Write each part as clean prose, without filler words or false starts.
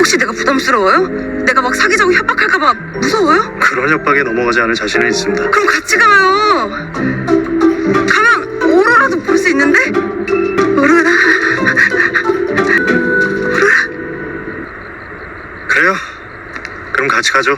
혹시 내가 부담스러워요? 내가 막 사귀자고 협박할까봐 무서워요? 그런 협박에 넘어가지 않을 자신은 있습니다. 그럼 같이 가요. 가면 오로라도 볼 수 있는데? 오로라. 그래요? 그럼 같이 가죠.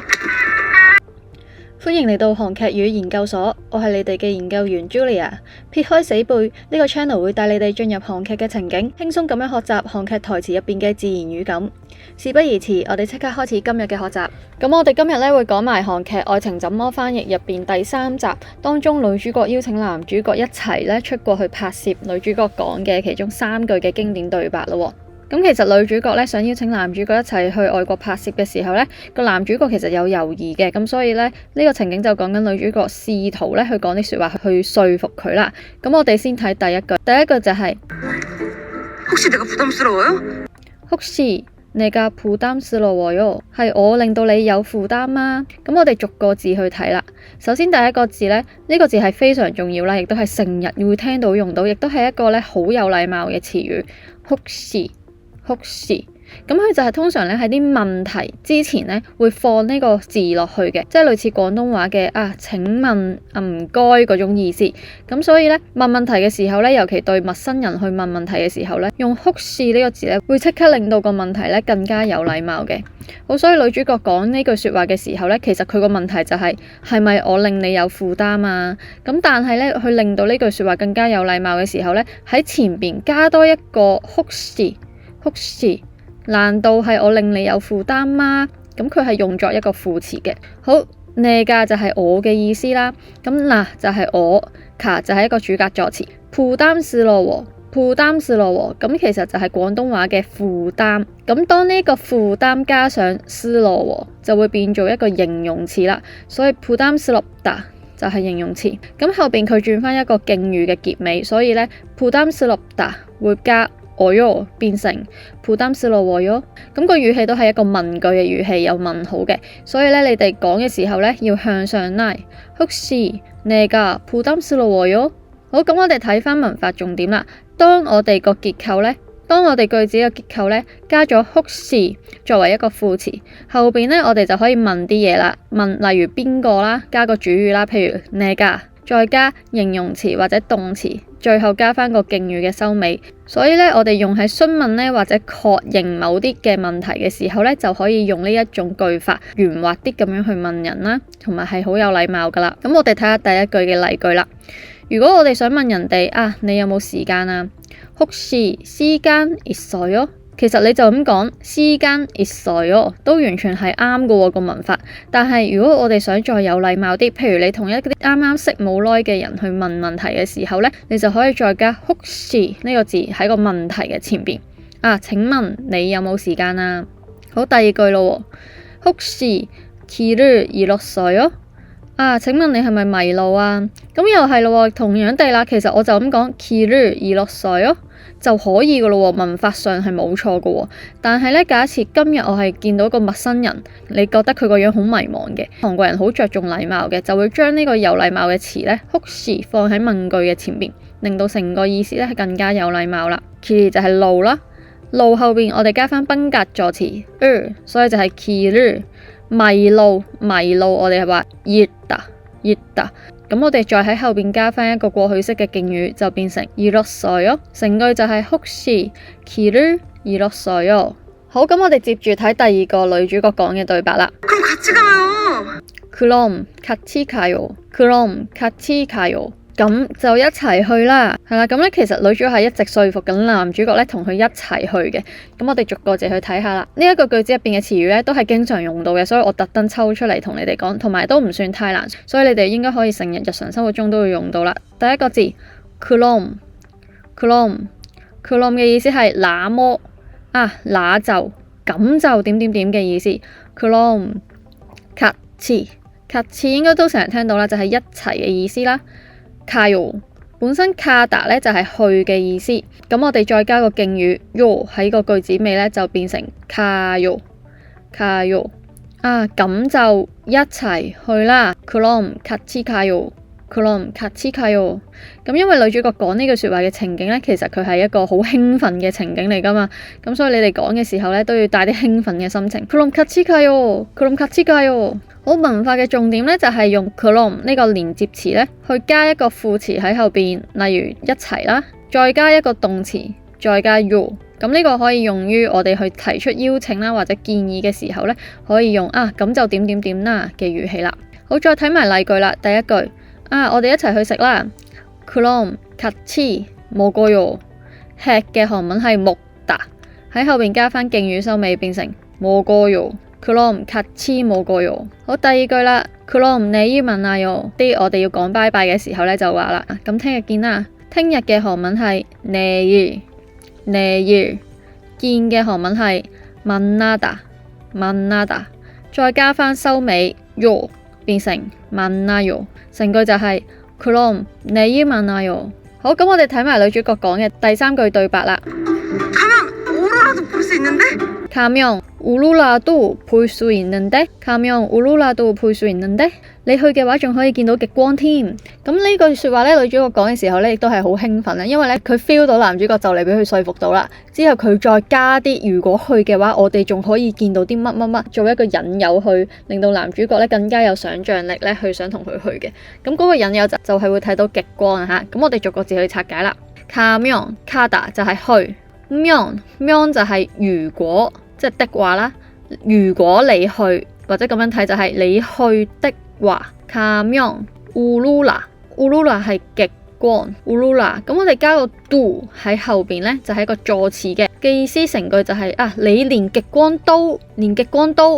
歡迎嚟到韓劇與研究所，我係你哋嘅研究員 Julia。撇開死背，呢個 channel 會帶你哋進入韓劇嘅情景，輕鬆咁樣學習韓劇台詞入邊嘅自然語感。事不宜遲，我哋即刻開始今日嘅學習。咁我哋今日咧會講埋韓劇《愛情怎麼翻譯》入邊第3集當中女主角邀請男主角一齊咧出國去拍攝，女主角講嘅其中3句嘅經典對白咯。咁其實女主角咧想邀請男主角一齊去外國拍攝嘅時候咧，個男主角其實有猶豫嘅，咁所以咧呢個情景就講緊女主角試圖咧去講啲説話去說服佢啦。咁我哋先睇第一句，第一句就係혹시 내가 부담스러워요? 혹시 내가 부담스러워요？係我令到你有負擔嗎？咁我哋逐個字去睇啦。首先第一個字咧，呢個字係非常重要啦，亦都係成日會聽到用到，亦都係一個咧好有禮貌嘅詞語。혹시咁佢就係通常咧喺啲問題之前咧會放呢個字落去嘅，即係類似廣東話嘅請問唔該嗰種意思。咁所以咧問問題嘅時候咧，尤其對陌生人去問問題嘅時候咧，用혹시呢個字咧會即刻令到個問題咧更加有禮貌嘅。好，所以女主角講呢句説話嘅時候咧，其實佢個問題就係咪我令你有負擔啊？咁但係咧去令到呢句説話更加有禮貌嘅時候咧，喺前邊加多一個혹시，難道係我令你有負擔嗎？咁佢係用作一個副詞嘅。好，내가就係我嘅意思啦。咁嗱就係我，가就係一個主格助詞。부담스러워咁其實就係廣東話嘅負擔。咁當呢個負擔加上스러워就會變做一個形容詞啦。所以부담스럽다就係形容詞。咁後邊佢轉翻一個敬語嘅結尾，所以呢부담스럽다會加어요變成부담스러워요。咁個語氣都係一個問句嘅語氣，有問號嘅，所以咧你哋講嘅時候咧要向上拉。혹시 내가 부담스러워요？好，咁我哋睇翻文法重點啦。當我哋個結構咧，當我哋句子嘅結構咧加咗혹시作為一個副詞，後邊咧我哋就可以問啲嘢啦。問例如邊個啦，加個主語啦，譬如내가，再加形容詞或者動詞，最後加翻個敬語嘅收尾。所以咧，我哋用喺詢問咧或者確認某啲嘅問題嘅時候咧，就可以用呢一種句法，圓滑啲咁樣去問人啦，同埋係好有禮貌噶啦。咁我哋睇下第一句嘅例句啦。如果我哋想問人哋你有冇時間啊？혹시 시간 있어요？其實你就咁講시간 있어요都完全係啱嘅喎個文法。但係如果我哋想再有禮貌啲，譬如你同一啲啱啱識冇耐嘅人去問問題嘅時候呢，你就可以再加혹시呢個字喺個問題嘅前邊。請問你有冇時間啊？好，第二句咯喎，혹시 길을 잃었어요？請問你係咪迷路啊？咁又係咯喎，同樣地啦，其實我就咁講길을 잃었어요就可以噶咯喎，文法上係冇錯噶喎。但係咧，假設今日我係見到個陌生人，你覺得佢個樣好迷茫嘅，韓國人好着重禮貌嘅，就會將呢個有禮貌嘅詞咧혹시放喺問句嘅前邊，令到成個意思咧係更加有禮貌啦。길就係路啦，路後邊我哋加翻賓格助詞所以就係길을。迷路我哋係話잃다。咁我哋再喺後邊加翻一個過去式嘅敬語，就變成잃었어요。成句就係혹시 길을 잃었어요。好，咁我哋接住睇第二個女主角講嘅對白啦。그럼 같이 가요。그럼 같이 가요。咁就一齊去啦，係啦。咁咧其實女主角係一直說服緊男主角咧同佢一齊去嘅。咁我哋逐個字去睇下啦。呢一個句子入邊嘅詞語咧都係經常用到嘅，所以我特登抽出嚟同你哋講，同埋都唔算太難，所以你哋應該可以成日常生活中都會用到啦。第一個字그럼嘅意思係那麼那就咁就點點點嘅意思。그럼 같이應該都成日聽到啦，就係一齊嘅意思啦。가요本身가다咧就係去嘅意思，咁我哋再加個敬語요喺個句子尾咧就變成가요。咁就一齊去啦。그럼 같이 가요。 그럼 같이 가요。咁因為女主角講呢句説話嘅情景呢，其實佢係一個好興奮嘅情景嚟㗎嘛，咁所以你哋講嘅時候呢，都要帶啲興奮嘅心情。그럼 같이 가요，그럼 같이 가요。好，文化嘅重點呢，就係用 그럼呢個連接詞呢，去加一個副詞喺後邊，例如一齊啦，再加一個動詞，再加 you。咁呢個可以用於我哋去提出邀請啦，或者建議嘅時候呢，可以用啊咁就點點點啦嘅語氣啦。好，再睇埋例句啦。第一句我哋一齊去食啦。그럼 같이 먹어요。吃嘅韓文係먹다，喺後邊加翻敬語收尾，變成먹어요。그럼 같이 먹어요。好，第二句啦。그럼 내일 만나요。啲我哋要講拜拜嘅時候呢，就話啦，咁聽日見啦。聽日嘅韓文係내일，見嘅韓文係만나다，再加翻收尾 요，變成만나요。成句就係그럼 내일 만나요。好，咁我哋睇埋女主角講嘅第三句對白啦。가면 오로라도 볼 수 있는데? 가면 오로라도 볼 수 있는데? 가면 오로라도 볼 수 있는데? 你去嘅話仲可以見到極光添。咁呢句説話呢，女主角講嘅時候呢，亦都係好興奮啦，因為呢，佢 feel 到男主角就嚟俾佢說服到啦。之後佢再加啲，如果去嘅話，我哋仲可以見到啲乜乜乜，做一個引誘去令到男主角呢更加有想像力呢，去想同佢去嘅。咁嗰個引誘就係會睇到極光啊嚇。咁我哋逐個字去拆解啦。가면 가다就係去。면就係如果，即係的話啦。如果你去，或者咁樣睇就係你去的話。가면 오로라係極光 오로라。咁我哋加個 do 喺後邊呢，就係一個助詞嘅意思，成句就係你連極光都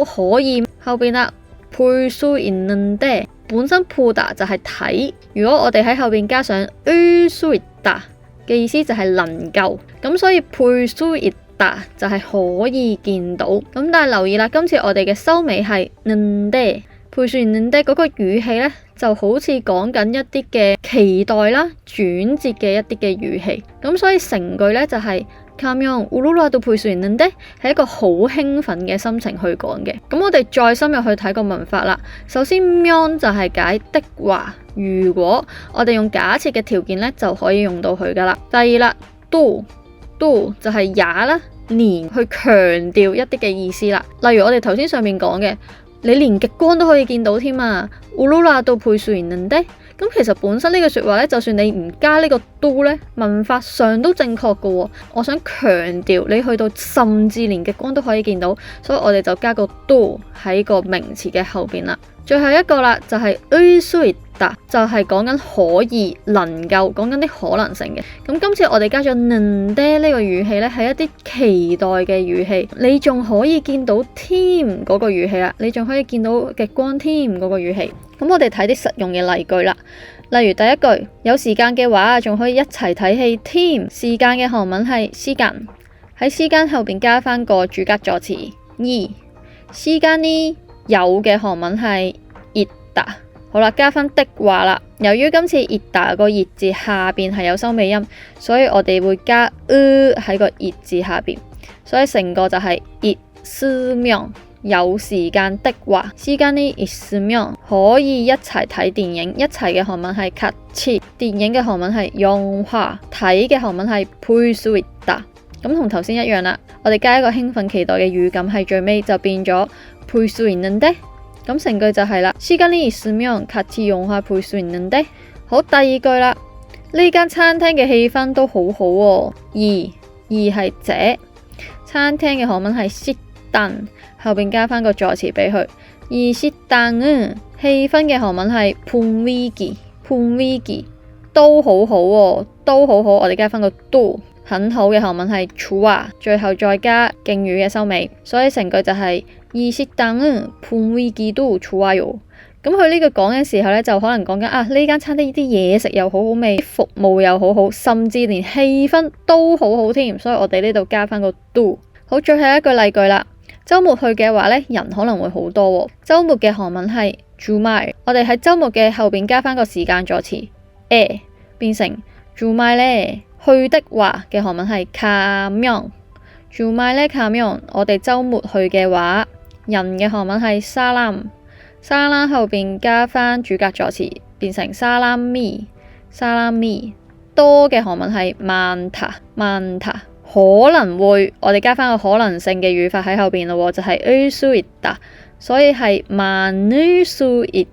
可以。後邊啦볼 수 있는데本身보다就係睇，如果我哋喺後邊加上을 수 있다嘅意思就係能夠，咁所以볼 수 있다就係可以見到。咁但係留意啦，今次我哋嘅收尾係는데，볼 수 있는데嗰個語氣呢，就好似講緊一啲嘅期待啦、轉折嘅一啲嘅語氣，咁所以成句呢，就係가면 오로라도 볼 수 있는데係一個好興奮嘅心情去講嘅。咁我哋再深入去睇個文法啦。首先면就係解的話，如果我哋用假設嘅條件呢，就可以用到佢噶啦。第二啦，do就係也啦，連去強調一啲嘅意思啦。例如我哋頭先上面講嘅，你連極光都可以見到添啊오로라도 볼 수 있는데。咁其實本身呢句説話呢，就算你唔加呢個 do 呢，文法上都正確嘅喎。我想強調你去到甚至連極光都可以見到，所以我哋就加個 do 喺個名詞嘅後邊啦。最後一個啦，就係을수 있다，就係講緊可以、能夠，講緊啲可能性嘅。咁今次我哋加咗는데呢個語氣呢，係一啲期待嘅語氣，你仲可以見到添嗰個語氣啦，你仲可以見到極光添嗰個語氣。咁我哋睇啲實用嘅例句啦，例如第一句，有時間嘅話仲可以一齊睇戲添。時間嘅韓文係시간，喺시간後邊加翻個主格助詞이。시간이有嘅韓文係있다。好啦，加翻的話啦。由於今次있다個熱字下邊係有收尾音，所以我哋會加喺個熱字下邊，所以成個就係있으면。有時間的話，시간이 있으면可以一齊睇電影。一齊嘅韓文係같이，電影嘅韓文係영화，睇嘅韓文係볼 수 있다。咁同頭先一樣啦，我哋加一個興奮期待嘅語感喺最尾，就變咗볼 수 있는데。咁成句就係啦，시간이 있으면 같이 영화 볼 수 있는데。好，第二句啦，呢間餐廳嘅氣氛都好好喎。二係這，餐廳嘅韓文係식당，後邊加翻個助詞俾佢。而식당은氣氛嘅韓文係분위기，都好好喎，都好好。我哋加翻個都，很好嘅韓文係좋아，最後再加敬語嘅收尾，所以成句就係이 식당은 분위기도 좋아요。咁佢呢句講嘅時候呢，就可能講緊呢間餐廳啲嘢食又好好味，服務又好好，甚至連氣氛都好好添。所以我哋呢度加翻個do。好，最後一句例句啦。週末去嘅話呢，人可能會好多喎。週末嘅韓文係주말，我哋喺週末嘅後邊加翻個時間助詞變成주말에。去的話嘅韓文係가면，주말에 가면我哋週末去嘅話，人嘅韓文係사람後邊加翻主格助詞變成沙拉咪，沙拉咪。多嘅韓文係많다，많다。可能會我哋加翻個可能性嘅語法喺後邊咯，就係을수있다，所以係많을수있다。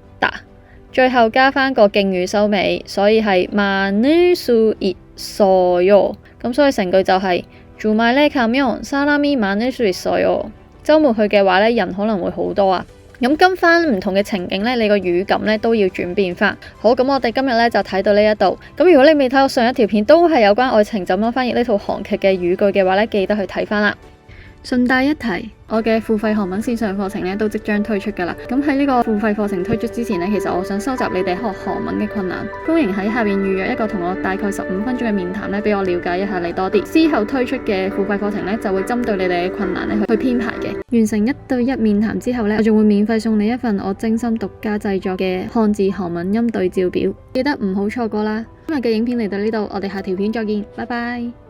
最後加翻個敬語收尾，所以係많을수있어요。咁所以成句就係주말에 가면 사람이 많을 수 있어요。週末去嘅話呢，人可能會好多啊。咁跟翻唔同嘅情景呢，你個語感呢都要轉變翻。好，咁我哋今日呢就睇到呢一度。咁如果你未睇到上一條片，都係有關愛情怎麼翻譯呢套韓劇嘅語句嘅話呢，記得去睇翻啦。順帶一提，我嘅付費韓文線上課程呢都即將推出㗎啦。咁喺呢個付費課程推出之前呢，其實我想收集你哋學韓文嘅困難，歡迎喺下邊預約一個同我大概15分鐘嘅面談呢，俾我了解一下你多啲。之後推出嘅付費課程呢，就會針對你哋嘅困難呢去編排嘅。完成1對1面談之後呢，我仲會免費送你一份我精心獨家製作嘅漢字韓文音對照表，記得唔好錯過啦。今日嘅影片嚟到呢度，我哋下條片再見，拜拜。